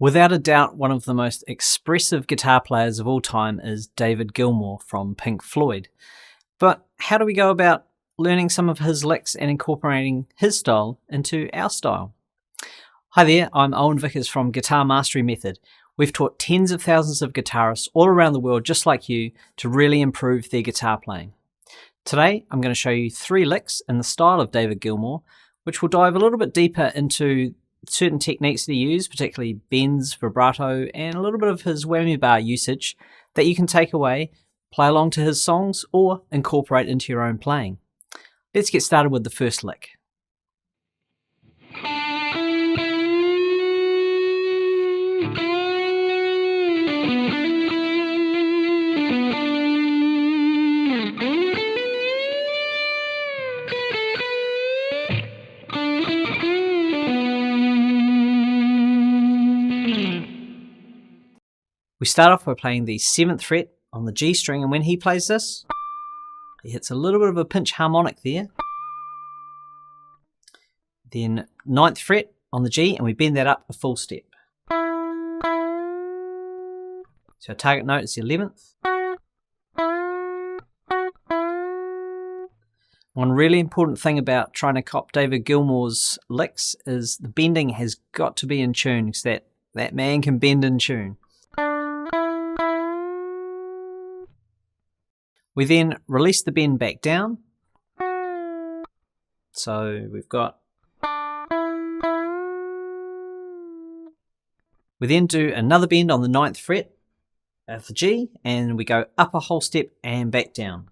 Without a doubt, one of the most expressive guitar players of all time is David Gilmour from Pink Floyd. But how do we go about learning some of his licks and incorporating his style into our style? Hi there, I'm Owen Vickers from Guitar Mastery Method. We've taught tens of thousands of guitarists all around the world just like you to really improve their guitar playing. Today, I'm going to show you 3 licks in the style of David Gilmour, which will dive a little bit deeper into certain techniques that he used, particularly bends, vibrato, and a little bit of his whammy bar usage that you can take away, play along to his songs, or incorporate into your own playing. Let's get started with the first lick. We start off by playing the 7th fret on the G string, and when he plays this, he hits a little bit of a pinch harmonic there. Then 9th fret on the G, and we bend that up a full step. So our target note is the 11th. One really important thing about trying to cop David Gilmour's licks is the bending has got to be in tune, because that man can bend in tune. We then release the bend back down. So we've got... We then do another bend on the 9th fret of the G, and we go up a whole step and back down.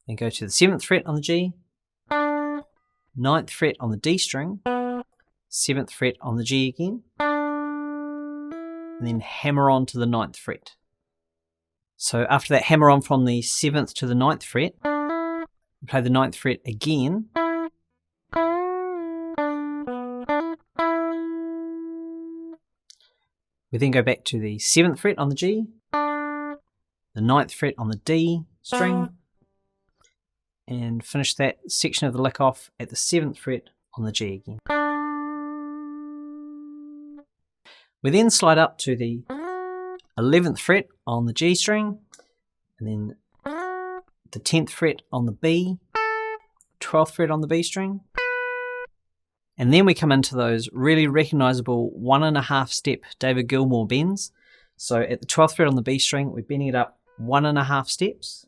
Then go to the 7th fret on the G, 9th fret on the D string, 7th fret on the G again, and then hammer on to the 9th fret. So after that hammer on from the 7th to the 9th fret, we play the 9th fret again. We then go back to the 7th fret on the G, the 9th fret on the D string, and finish that section of the lick off at the 7th fret on the G again. We then slide up to the 11th fret on the G string, and then the 10th fret on the B, 12th fret on the B string, and then we come into those really recognizable 1.5 step David Gilmour bends. So at the 12th fret on the B string, we're bending it up 1.5 steps.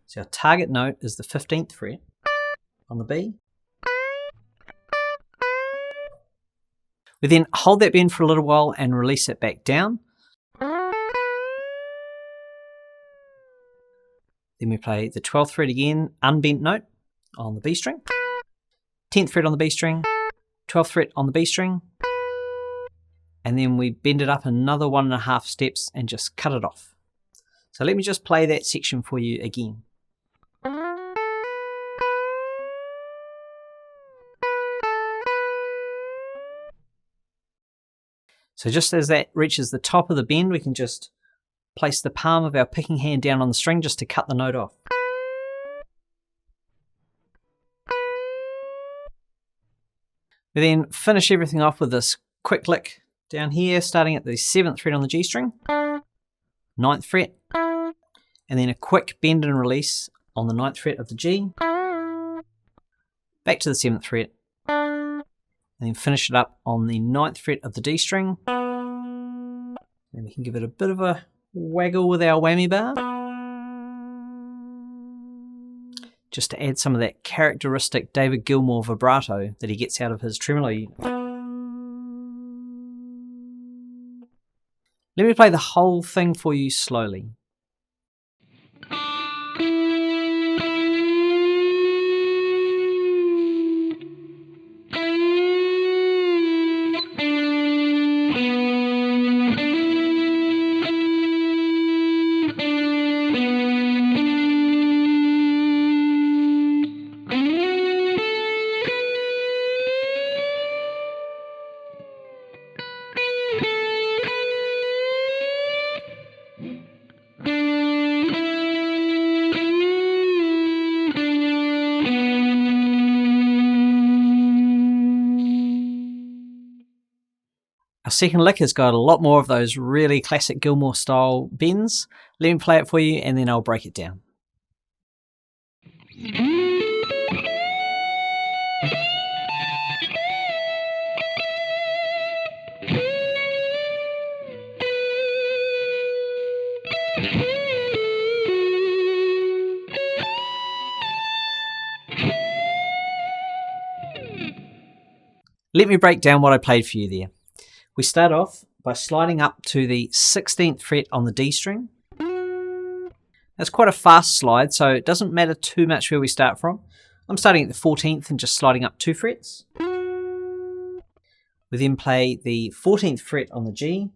So our target note is the 15th fret on the B. We then hold that bend for a little while and release it back down. Then we play the 12th fret again, unbent note on the B string, 10th fret on the B string, 12th fret on the B string, and then we bend it up another 1.5 steps and just cut it off. So let me just play that section for you again. So just as that reaches the top of the bend, we can just place the palm of our picking hand down on the string just to cut the note off. We then finish everything off with this quick lick down here, starting at the 7th fret on the G string, 9th fret, and then a quick bend and release on the 9th fret of the G, back to the 7th fret, and then finish it up on the 9th fret of the D string. And we can give it a bit of a waggle with our whammy bar, just to add some of that characteristic David Gilmour vibrato that he gets out of his tremolo unit. Let me play the whole thing for you slowly. Our second lick has got a lot more of those really classic Gilmour style bends. Let me play it for you and then I'll break it down. Let me break down what I played for you there. We start off by sliding up to the 16th fret on the D string. That's quite a fast slide, so it doesn't matter too much where we start from. I'm starting at the 14th and just sliding up 2 frets. We then play the 14th fret on the G,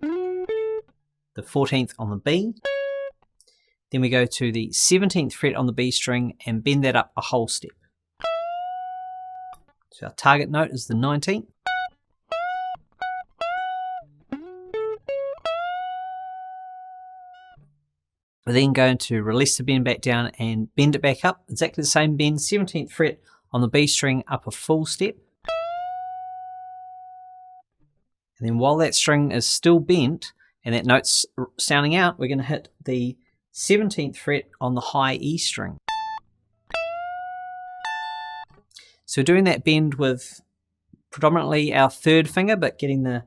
the 14th on the B, then we go to the 17th fret on the B string and bend that up a whole step. So our target note is the 19th. We're then going to release the bend back down and bend it back up. Exactly the same bend, 17th fret on the B string up a full step. And then while that string is still bent and that note's sounding out, we're going to hit the 17th fret on the high E string. So doing that bend with predominantly our third finger, but getting the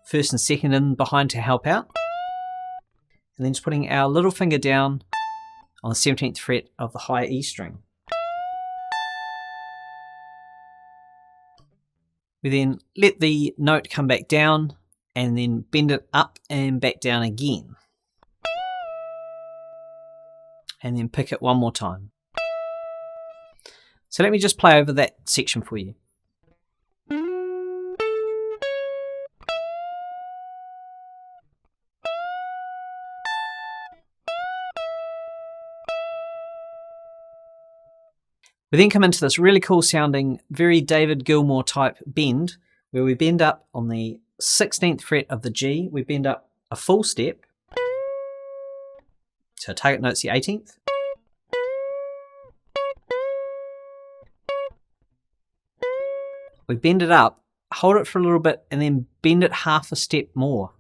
first and second in behind to help out. And then just putting our little finger down on the 17th fret of the high E string. We then let the note come back down and then bend it up and back down again. And then pick it one more time. So let me just play over that section for you. We then come into this really cool sounding, very David Gilmour type bend, where we bend up on the 16th fret of the G, we bend up a full step. So target note's the 18th. We bend it up, hold it for a little bit, and then bend it half a step more.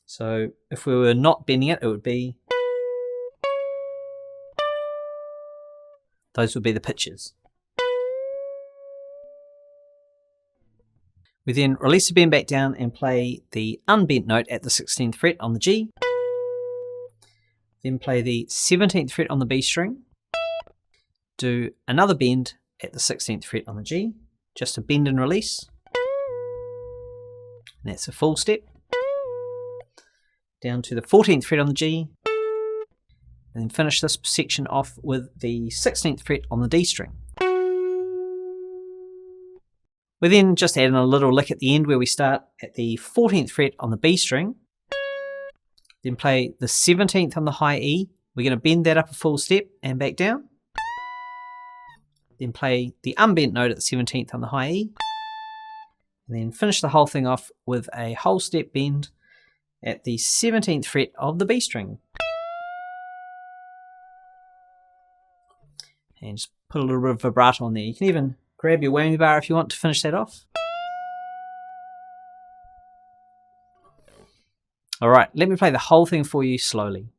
So if we were not bending it, it would be... Those would be the pitches. We then release the bend back down and play the unbent note at the 16th fret on the G. Then play the 17th fret on the B string. Do another bend at the 16th fret on the G, just a bend and release. And that's a full step. Down to the 14th fret on the G, and then finish this section off with the 16th fret on the D string. We then just add in a little lick at the end where we start at the 14th fret on the B string, then play the 17th on the high E. We're going to bend that up a full step and back down. Then play the unbent note at the 17th on the high E, and then finish the whole thing off with a whole step bend at the 17th fret of the B string. And just put a little bit of vibrato on there. You can even grab your whammy bar if you want to finish that off. Alright, let me play the whole thing for you slowly.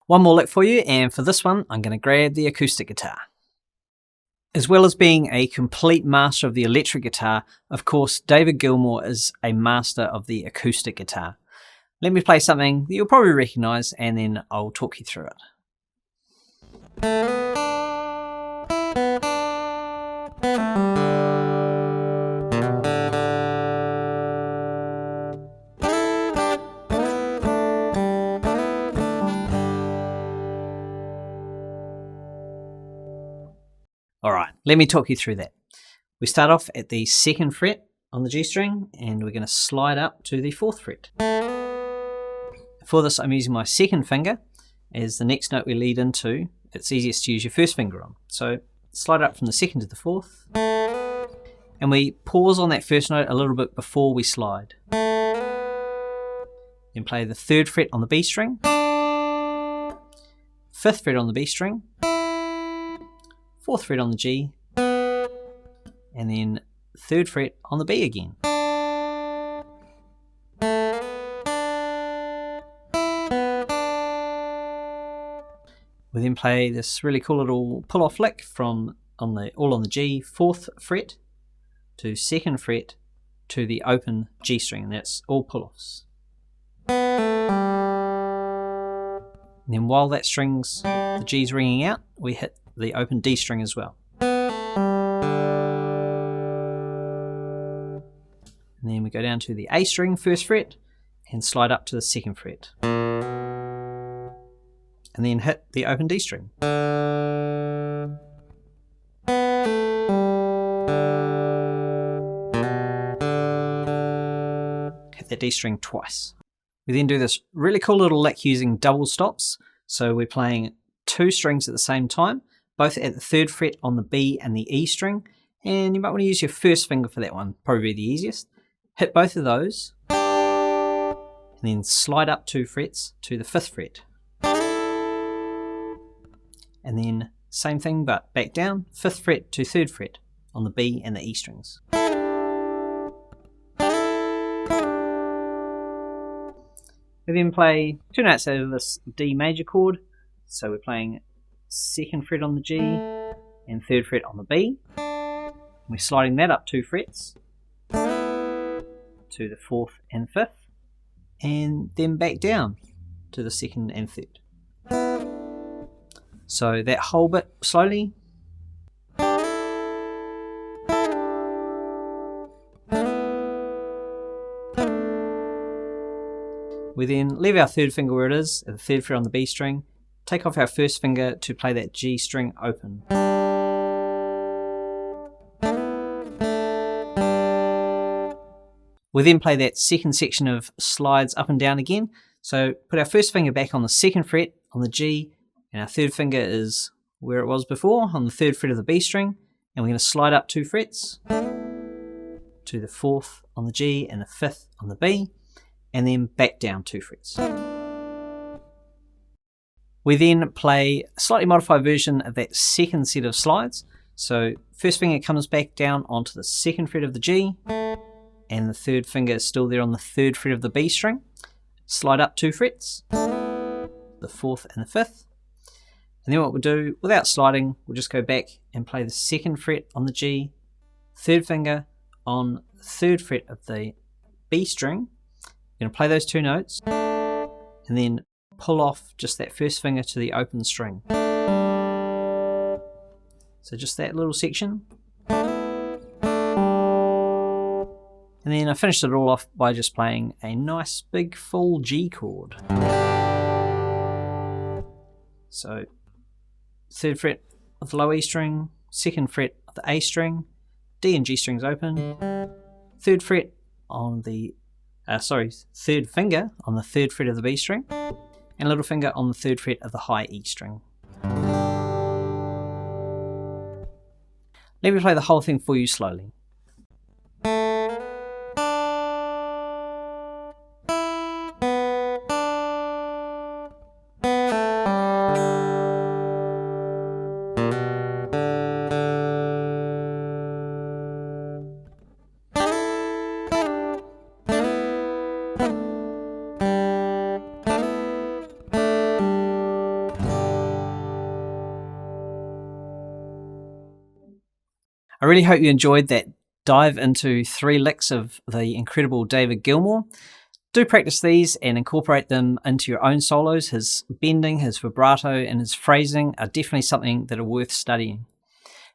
One more lick for you, and for this one, I'm going to grab the acoustic guitar. As well as being a complete master of the electric guitar, of course, David Gilmour is a master of the acoustic guitar. Let me play something that you'll probably recognise, and then I'll talk you through it. Alright, let me talk you through that. We start off at the 2nd fret on the G string, and we're going to slide up to the 4th fret. For this, I'm using my 2nd finger as the next note we lead into. It's easiest to use your 1st finger on. So slide up from the 2nd to the 4th, and we pause on that 1st note a little bit before we slide. Then play the 3rd fret on the B string, 5th fret on the B string, 4th fret on the G, and then 3rd fret on the B again. We then play this really cool little pull-off lick from all on the G, 4th fret to 2nd fret to the open G string, and that's all pull-offs. And then while the G's ringing out, we hit the open D string as well. And then we go down to the A string, 1st fret, and slide up to the 2nd fret. And then hit the open D string. Hit that D string twice. We then do this really cool little lick using double stops. So we're playing 2 strings at the same time, both at the 3rd fret on the B and the E string. And you might want to use your 1st finger for that one, probably the easiest. Hit both of those, and then slide up 2 frets to the 5th fret. And then same thing, but back down, 5th fret to 3rd fret on the B and the E strings. We then play 2 notes out of this D major chord. So we're playing 2nd fret on the G and 3rd fret on the B. We're sliding that up 2 frets to the 4th and 5th, and then back down to the 2nd and 3rd. So that whole bit slowly. We then leave our 3rd finger where it is, at the 3rd fret on the B string, take off our 1st finger to play that G string open. We then play that 2nd section of slides up and down again. So put our 1st finger back on the 2nd fret on the G, and our 3rd finger is where it was before on the 3rd fret of the B string, and we're going to slide up 2 frets to the 4th on the G and the 5th on the B, and then back down 2 frets. We then play a slightly modified version of that 2nd set of slides. So 1st finger comes back down onto the 2nd fret of the G, and the 3rd finger is still there on the 3rd fret of the B string. Slide up 2 frets, the 4th and the 5th. And then what we'll do, without sliding, we'll just go back and play the 2nd fret on the G, 3rd finger on the 3rd fret of the B string. We're going to play those 2 notes, and then pull off just that 1st finger to the open string. So just that little section. And then I finished it all off by just playing a nice big full G chord. So 3rd fret of the low E string, 2nd fret of the A string, D and G strings open, 3rd fret on the 3rd finger on the 3rd fret of the B string, and little finger on the 3rd fret of the high E string. Let me play the whole thing for you slowly. I really hope you enjoyed that dive into 3 licks of the incredible David Gilmour. Do practice these and incorporate them into your own solos. His bending, his vibrato, and his phrasing are definitely something that are worth studying.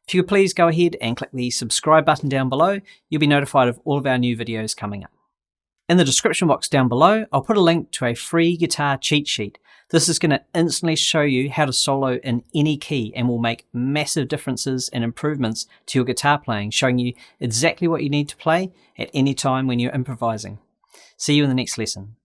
If you could please go ahead and click the subscribe button down below, you'll be notified of all of our new videos coming up. In the description box down below, I'll put a link to a free guitar cheat sheet This is going to instantly show you how to solo in any key and will make massive differences and improvements to your guitar playing, showing you exactly what you need to play at any time when you're improvising. See you in the next lesson.